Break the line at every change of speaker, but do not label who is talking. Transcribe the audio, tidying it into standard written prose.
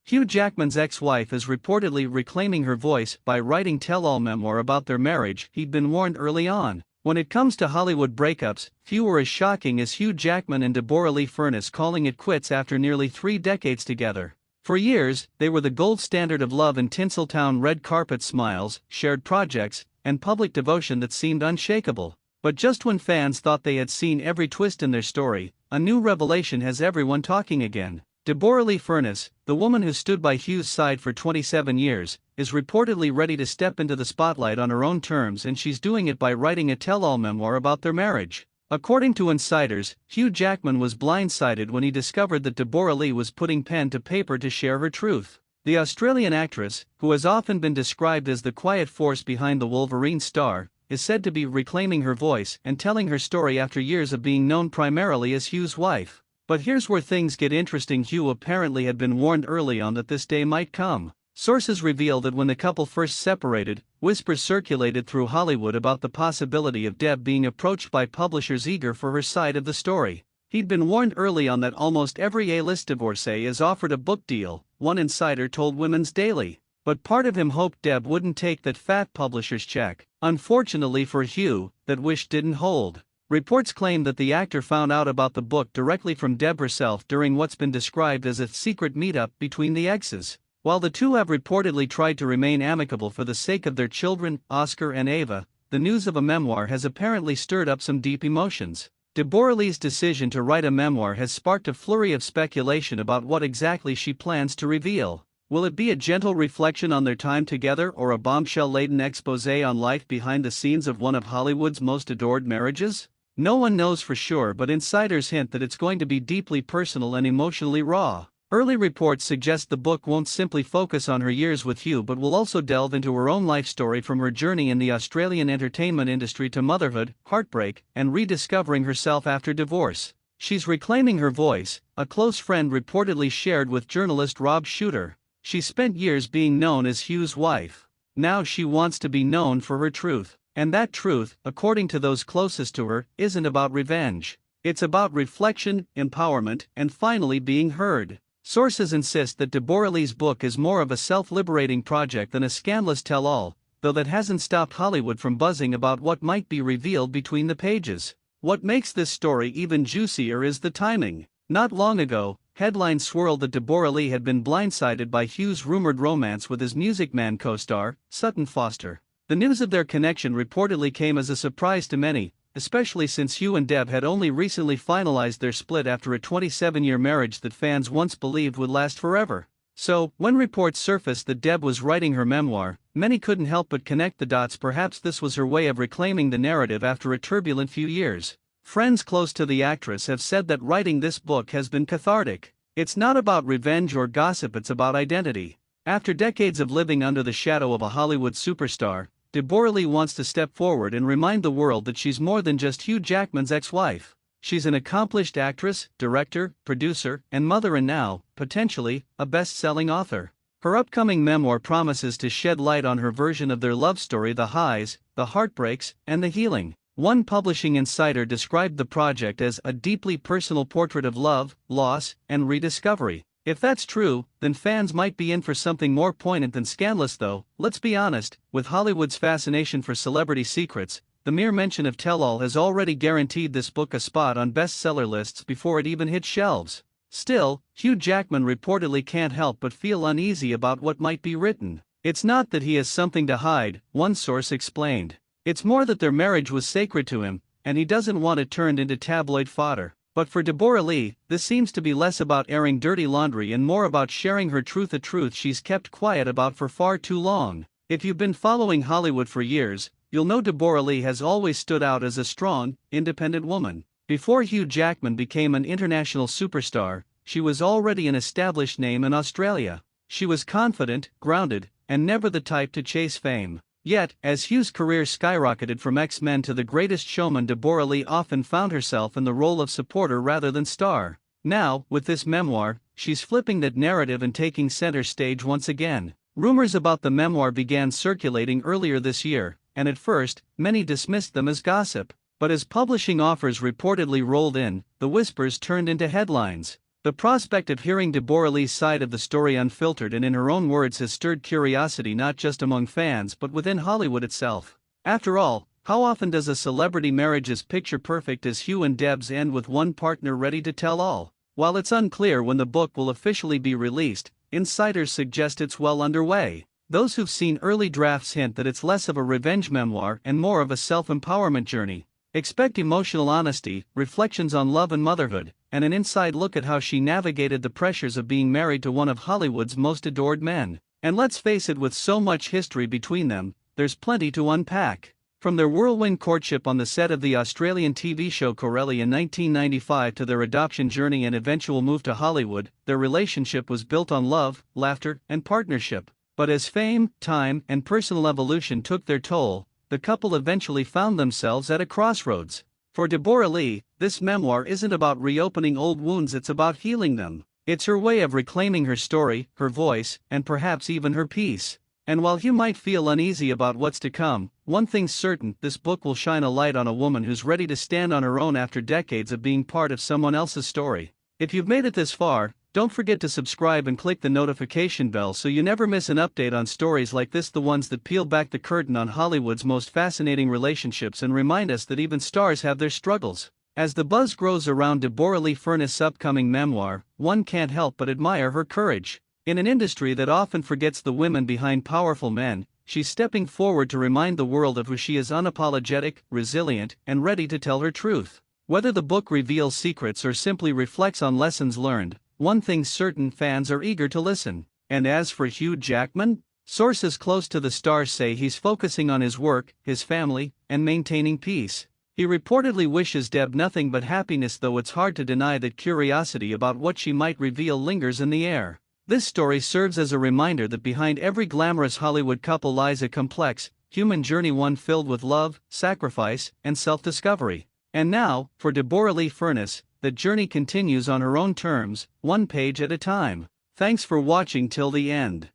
Hugh Jackman's ex-wife is reportedly reclaiming her voice by writing tell-all memoir about their marriage. He'd been warned early on. When it comes to Hollywood breakups, few were as shocking as Hugh Jackman and Deborra-Lee Furness calling it quits after nearly 3 decades together. For years, they were the gold standard of love in Tinseltown, red carpet smiles, shared projects, and public devotion that seemed unshakable. But just when fans thought they had seen every twist in their story, a new revelation has everyone talking again. Deborra-Lee Furness, the woman who stood by Hugh's side for 27 years, is reportedly ready to step into the spotlight on her own terms, and she's doing it by writing a tell-all memoir about their marriage. According to insiders, Hugh Jackman was blindsided when he discovered that Deborra-Lee was putting pen to paper to share her truth. The Australian actress, who has often been described as the quiet force behind the Wolverine star, is said to be reclaiming her voice and telling her story after years of being known primarily as Hugh's wife. But here's where things get interesting. Hugh apparently had been warned early on that this day might come. Sources reveal that when the couple first separated, whispers circulated through Hollywood about the possibility of Deb being approached by publishers eager for her side of the story. He'd been warned early on that almost every A-list divorcee is offered a book deal, one insider told Women's Daily. But part of him hoped Deb wouldn't take that fat publisher's check. Unfortunately for Hugh, that wish didn't hold. Reports claim that the actor found out about the book directly from Deb herself during what's been described as a secret meetup between the exes. While the two have reportedly tried to remain amicable for the sake of their children, Oscar and Ava, the news of a memoir has apparently stirred up some deep emotions. Deborra-Lee's decision to write a memoir has sparked a flurry of speculation about what exactly she plans to reveal. Will it be a gentle reflection on their time together, or a bombshell-laden exposé on life behind the scenes of one of Hollywood's most adored marriages? No one knows for sure, but insiders hint that it's going to be deeply personal and emotionally raw. Early reports suggest the book won't simply focus on her years with Hugh but will also delve into her own life story, from her journey in the Australian entertainment industry to motherhood, heartbreak, and rediscovering herself after divorce. She's reclaiming her voice, a close friend reportedly shared with journalist Rob Shooter. She spent years being known as Hugh's wife. Now she wants to be known for her truth. And that truth, according to those closest to her, isn't about revenge. It's about reflection, empowerment, and finally being heard. Sources insist that Deborra-Lee's book is more of a self-liberating project than a scandalous tell-all, though that hasn't stopped Hollywood from buzzing about what might be revealed between the pages. What makes this story even juicier is the timing. Not long ago, headlines swirled that Deborra-Lee had been blindsided by Hugh's rumored romance with his Music Man co-star, Sutton Foster. The news of their connection reportedly came as a surprise to many, especially since Hugh and Deb had only recently finalized their split after a 27-year marriage that fans once believed would last forever. So, when reports surfaced that Deb was writing her memoir, many couldn't help but connect the dots. Perhaps this was her way of reclaiming the narrative after a turbulent few years. Friends close to the actress have said that writing this book has been cathartic. It's not about revenge or gossip, it's about identity. After decades of living under the shadow of a Hollywood superstar, Deborra-Lee wants to step forward and remind the world that she's more than just Hugh Jackman's ex-wife. She's an accomplished actress, director, producer, and mother, and now, potentially, a best-selling author. Her upcoming memoir promises to shed light on her version of their love story, the highs, the heartbreaks, and the healing. One publishing insider described the project as a deeply personal portrait of love, loss, and rediscovery. If that's true, then fans might be in for something more poignant than scandalous, though. Let's be honest, with Hollywood's fascination for celebrity secrets, the mere mention of tell-all has already guaranteed this book a spot on bestseller lists before it even hits shelves. Still, Hugh Jackman reportedly can't help but feel uneasy about what might be written. It's not that he has something to hide, one source explained. It's more that their marriage was sacred to him, and he doesn't want it turned into tabloid fodder. But for Deborra-Lee, this seems to be less about airing dirty laundry and more about sharing her truth, a truth she's kept quiet about for far too long. If you've been following Hollywood for years, you'll know Deborra-Lee has always stood out as a strong, independent woman. Before Hugh Jackman became an international superstar, she was already an established name in Australia. She was confident, grounded, and never the type to chase fame. Yet, as Hugh's career skyrocketed from X-Men to The Greatest Showman, Deborra-Lee often found herself in the role of supporter rather than star. Now, with this memoir, she's flipping that narrative and taking center stage once again. Rumors about the memoir began circulating earlier this year, and at first, many dismissed them as gossip. But as publishing offers reportedly rolled in, the whispers turned into headlines. The prospect of hearing Deborra-Lee's side of the story unfiltered and in her own words has stirred curiosity not just among fans but within Hollywood itself. After all, how often does a celebrity marriage as picture-perfect as Hugh and Deb's end with one partner ready to tell all? While it's unclear when the book will officially be released, insiders suggest it's well underway. Those who've seen early drafts hint that it's less of a revenge memoir and more of a self-empowerment journey. Expect emotional honesty, reflections on love and motherhood, and an inside look at how she navigated the pressures of being married to one of Hollywood's most adored men. And let's face it, with so much history between them, there's plenty to unpack. From their whirlwind courtship on the set of the Australian TV show Corelli in 1995 to their adoption journey and eventual move to Hollywood, their relationship was built on love, laughter, and partnership. But as fame, time, and personal evolution took their toll, the couple eventually found themselves at a crossroads. For Deborra-Lee, this memoir isn't about reopening old wounds, it's about healing them. It's her way of reclaiming her story, her voice, and perhaps even her peace. And while you might feel uneasy about what's to come, one thing's certain: this book will shine a light on a woman who's ready to stand on her own after decades of being part of someone else's story. If you've made it this far, don't forget to subscribe and click the notification bell so you never miss an update on stories like this, the ones that peel back the curtain on Hollywood's most fascinating relationships and remind us that even stars have their struggles. As the buzz grows around Deborra-Lee Furness' upcoming memoir, one can't help but admire her courage. In an industry that often forgets the women behind powerful men, she's stepping forward to remind the world of who she is: unapologetic, resilient, and ready to tell her truth. Whether the book reveals secrets or simply reflects on lessons learned, one thing's certain: fans are eager to listen. And as for Hugh Jackman, sources close to the stars say he's focusing on his work, his family, and maintaining peace. He reportedly wishes Deb nothing but happiness, though it's hard to deny that curiosity about what she might reveal lingers in the air. This story serves as a reminder that behind every glamorous Hollywood couple lies a complex, human journey, one filled with love, sacrifice, and self-discovery. And now, for Deborra-Lee Furness, the journey continues on her own terms, one page at a time. Thanks for watching till the end.